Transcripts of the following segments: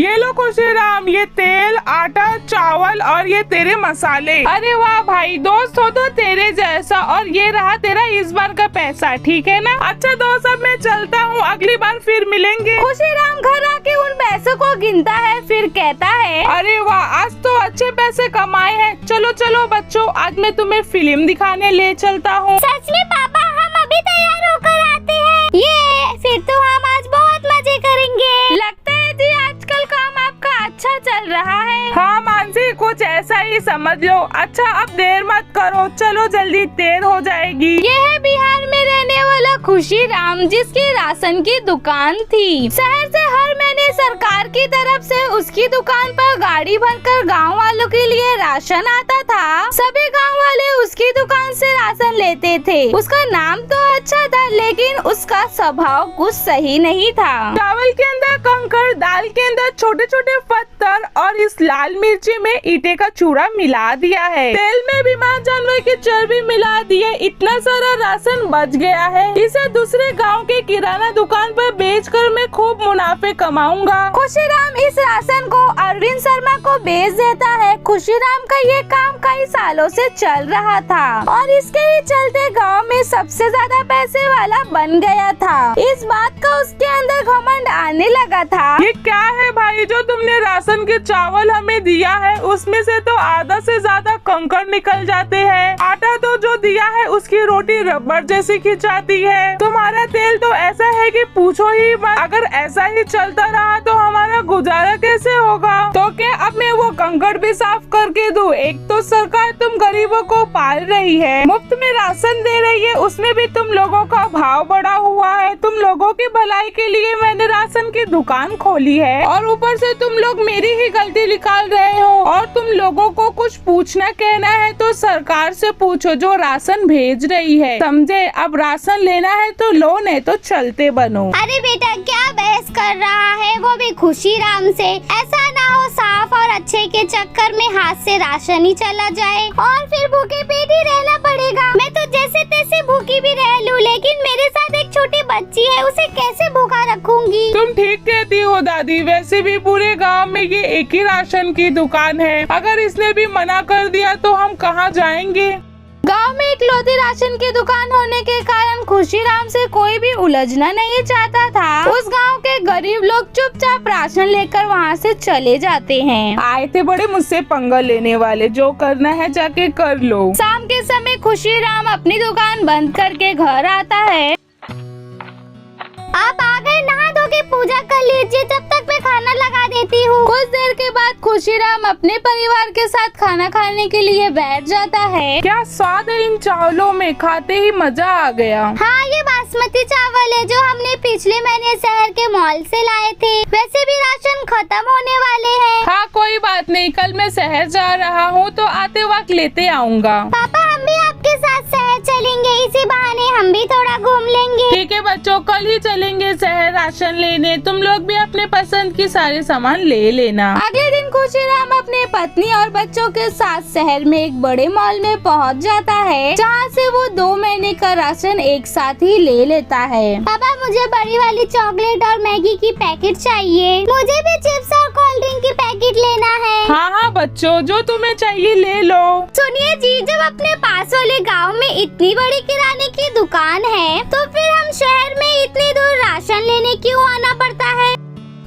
ये लो खुशीराम, ये तेल, आटा, चावल और ये तेरे मसाले। अरे वाह भाई, दोस्त हो तो तेरे जैसा। और ये रहा तेरा इस बार का पैसा, ठीक है ना? अच्छा दोस्त, अब मैं चलता हूँ, अगली बार फिर मिलेंगे। खुशीराम घर आके उन पैसों को गिनता है, फिर कहता है, अरे वाह, आज तो अच्छे पैसे कमाए हैं। चलो चलो बच्चों, आज मैं तुम्हें फिल्म दिखाने ले चलता हूँ। सच में पापा, हम अभी तैयार होकर आते हैं। ये फिर तो हम आज बहुत मजे करेंगे। लगता है जी आजकल काम आपका अच्छा चल रहा है। हाँ मानसी, कुछ ऐसा ही समझ लो। अच्छा अब देर मत करो, चलो जल्दी, देर हो जाएगी। ये है बिहार में रहने वाला खुशीराम, जिसकी राशन की दुकान थी। शहर से हर महीने सरकार की तरफ से उसकी दुकान पर गाड़ी भरकर गांव वालों के लिए राशन आता था। सभी गांव वाले उसकी दुकान से राशन लेते थे। उसका नाम तो अच्छा था, लेकिन उसका स्वभाव कुछ सही नहीं था। चावल के अंदर कंकड़, दाल के अंदर छोटे छोटे पत्थर और इस लाल मिर्ची में ईटे का चूड़ा मिला दिया है। तेल में बीमार जानवर की चर्बी मिला दी है। इतना सारा राशन बच गया है। इसे दूसरे गांव के किराना दुकान पर बेचकर मैं खूब मुनाफे कमाऊंगा। खुशीराम इस राशन को अरविंद शर्मा को बेच देता है। खुशीराम का ये काम कई सालों से चल रहा था और इसके ही चलते गांव में सबसे ज्यादा पैसे वाला बन गया था। इस बात का उसके अंदर घमंड आने लगा था। ये क्या है भाई, जो तुमने राशन के चावल हमें दिया है उसमें से तो आधा से ज्यादा कंकड़ निकल जाते हैं। आटा तो जो दिया है उसकी रोटी रबड़ जैसी खिंचाती है। तुम्हारा तेल तो ऐसा है कि पूछो ही मत। अगर ऐसा ही चलता रहा तो हमारा गुजारा कैसे होगा? तो क्या अब मैं वो कंकड़ भी साफ करके दूं? एक तो सरकार तुम गरीबों को पाल रही है, मुफ्त में राशन दे रही है, उसमें भी तुम लोगों का भाव बढ़ा हुआ है। तुम लोगों की भलाई के लिए मैंने राशन की दुकान खोली है और ऊपर से तुम लोग मेरी ही गलती निकाल रहे हो। और तुम लोगों को कुछ पूछना कहना है तो सरकार से पूछो जो राशन भेज रही है, समझे? अब राशन लेना है तो लो, नहीं तो चलते बनो। अरे बेटा, क्या बहस कर रहा है, वो भी खुशीराम से? ऐसा ना हो साफ और अच्छे के चक्कर में हाथ से राशन ही चला जाए और फिर भूखे पेट ही रहना पड़ेगा। मैं तो जैसे तैसे भूखी भी रह लूं, लेकिन मेरे साथ एक छोटी बच्ची है, उसे कैसे भूखा रखूंगी? तुम ठीक कहती हो दादी। वैसे भी पूरे गांव में ये एक ही राशन की दुकान है। अगर इसने भी मना कर दिया तो हम कहाँ जाएंगे? गांव में इकलौती राशन की दुकान होने के कारण खुशीराम से कोई भी उलझना नहीं चाहता था। उस गांव के गरीब लोग चुपचाप राशन लेकर वहां से चले जाते हैं। आए थे बड़े मुझसे पंगा लेने वाले, जो करना है जाके कर लो। शाम के समय खुशीराम अपनी दुकान बंद करके घर आता है। आप आ गए, नहा धो के पूजा कर लीजिए, जब तक मैं खाना लगा देती हूँ। कुछ देर के बाद खुशीराम अपने परिवार के साथ खाना खाने के लिए बैठ जाता है। क्या स्वाद है इन चावलों में, खाते ही मजा आ गया। हाँ, ये बासमती चावल है जो हमने पिछले महीने शहर के मॉल से लाए थे। वैसे भी राशन खत्म होने वाले हैं। हाँ कोई बात नहीं, कल मैं शहर जा रहा हूँ तो आते वक्त लेते आऊँगा। पापा, हम भी आपके साथ शहर चलेंगे, इसी बहाने हम भी थोड़ा घूम लेंगे। ठीक है बच्चों, कल ही चलेंगे शहर राशन लेने। तुम लोग भी अपने पसंद की सारे सामान ले लेना। अगले दिन खुशीराम अपने पत्नी और बच्चों के साथ शहर में एक बड़े मॉल में पहुंच जाता है, जहां से वो 2 महीने का राशन एक साथ ही ले लेता है। पापा, मुझे बड़ी वाली चॉकलेट और मैगी की पैकेट चाहिए। मुझे भी चिप्स और कोल्ड ड्रिंक की पैकेट लेना है। हाँ हाँ बच्चों, जो तुम्हें चाहिए ले लो। सुनिए जी, जब अपने पास वाले गांव में इतनी बड़ी किराने की दुकान है तो फिर हम शहर में इतनी दूर राशन लेने क्यों आना पड़ता है?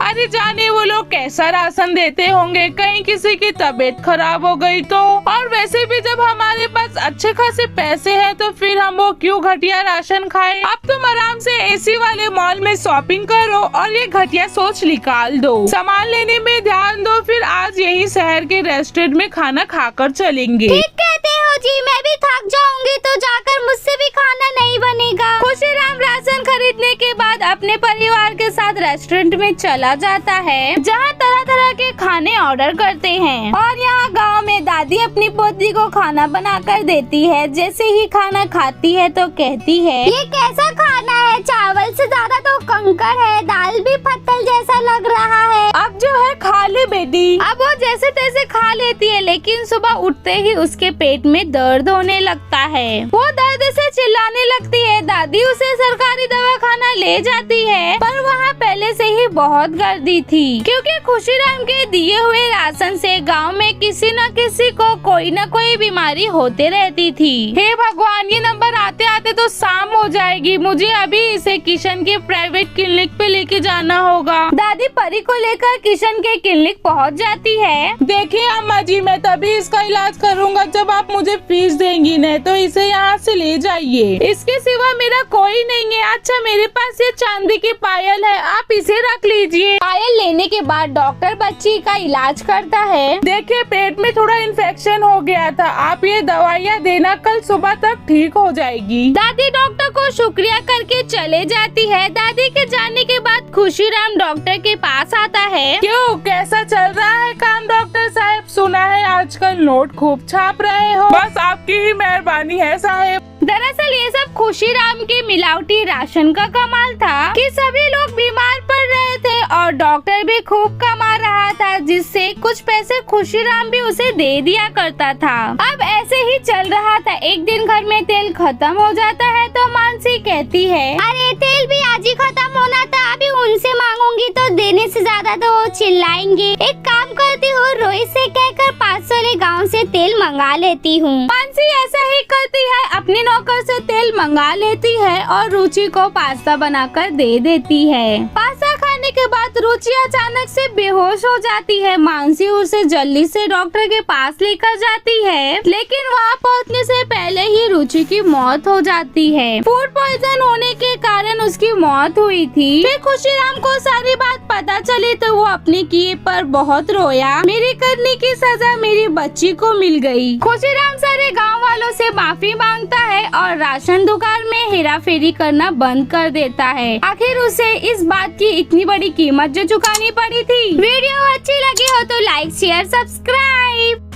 अरे जाने वो लोग कैसा राशन देते होंगे, कहीं किसी की तबीयत खराब हो गई तो। और वैसे भी जब हमारे पास अच्छे खासे पैसे हैं तो फिर हम वो क्यों घटिया राशन खाएं? अब तुम आराम से एसी वाले मॉल में शॉपिंग करो और ये घटिया सोच निकाल दो। सामान लेने में ध्यान दो, फिर आज यही शहर के रेस्टोरेंट में खाना खाकर चलेंगे। ठीक कहते हो जी, मैं भी थक जाऊंगी तो जाकर मुझसे भी खाना नहीं बनेगा। खुशीराम राशन खरीदने के बाद अपने परिवार के साथ रेस्टोरेंट में चला जाता है, जहाँ तरह तरह के खाने ऑर्डर करते हैं। और यहाँ गांव में दादी अपनी पोती को खाना बनाकर देती है। जैसे ही खाना खाती है तो कहती है, ये कैसा खाना है, चावल से ज्यादा तो कंकड़ है, दाल भी पत्थर जैसा लग रहा है। अब जो है खा ले बेटी। अब वो जैसे तैसे खा लेती है, लेकिन सुबह उठते ही उसके पेट में दर्द होने लगता है। वो दर्द से चिल्लाने लगती है। दादी उसे सरकारी दवाखाना ले जाती है, पर वहाँ पहले से ही बहुत गर्दी थी, क्योंकि खुशीराम के दिए हुए राशन से गांव में किसी न किसी को कोई न कोई बीमारी होते रहती थी। हे भगवान, ये नंबर आते आते तो शाम हो जाएगी। मुझे अभी इसे किशन के प्राइवेट क्लिनिक पे लेके जाना होगा। दादी परी को लेकर किशन के क्लिनिक पहुंच जाती है। देखिए अम्मा जी, मैं तभी इसका इलाज करूंगा जब आप मुझे फीस देंगी, नहीं तो इसे यहाँ से ले जाइए। इसके सिवा मेरा कोई नहीं है। अच्छा, मेरे पास ये चांदी की पायल है, आप इसे रख लीजिए। पायल लेने के बाद डॉक्टर बच्ची का इलाज करता है। देखिए, पेट में थोड़ा इन्फेक्शन हो गया था, आप ये दवाइयाँ देना, कल सुबह तक ठीक हो जाएगी। दादी डॉक्टर को शुक्रिया करके चले जाती है। दादी के जाने के बाद खुशीराम डॉक्टर के पास आता है। क्यों, कैसा चल रहा है काम डॉक्टर साहब? सुना है आजकल नोट खूब छाप रहे हो। बस आपकी ही मेहरबानी है साहब। दरअसल ये सब खुशीराम के मिलावटी राशन का कमाल था कि सभी लोग बीमार पड़ रहे थे और डॉक्टर भी खूब कमा रहा था, जिससे कुछ पैसे खुशीराम भी उसे दे दिया करता था। अब ऐसे ही चल रहा था। एक दिन घर में तेल खत्म हो जाता है तो मानसी कहती है, अरे तेल भी आज ही खत्म होना था, अभी उनसे मांगूंगी तो देने से ज्यादा तो वो चिल्लाएंगे। एक काम करती हूँ, रोहित से कहकर 500 वाले गाँव से तेल मंगा लेती हूँ। मानसी ऐसा ही करती है, अपने नौकर से तेल मंगा लेती है और रुचि को पास्ता बनाकर दे देती है। पास्ता खाने के बाद रुचि अचानक से बेहोश हो जाती है। मानसी उसे जल्दी से डॉक्टर के पास लेकर जाती है, लेकिन वहाँ पहुँचने से पहले ही रुचि की मौत हो जाती है। फूड पॉइजन होने के कारण उसकी मौत हुई थी। फिर खुशीराम को सारी बात पता चली तो वो अपने किए पर बहुत रोया। मेरी करने की सजा मेरी बच्ची को मिल गई। खुशीराम सारे गाँव वालों से माफी मांगता है और राशन दुकान में हेरा फेरी करना बंद कर देता है। आखिर उसे इस बात की इतनी बड़ी कीमत जो चुकानी पड़ी थी। वीडियो अच्छी लगी हो तो लाइक शेयर सब्सक्राइब।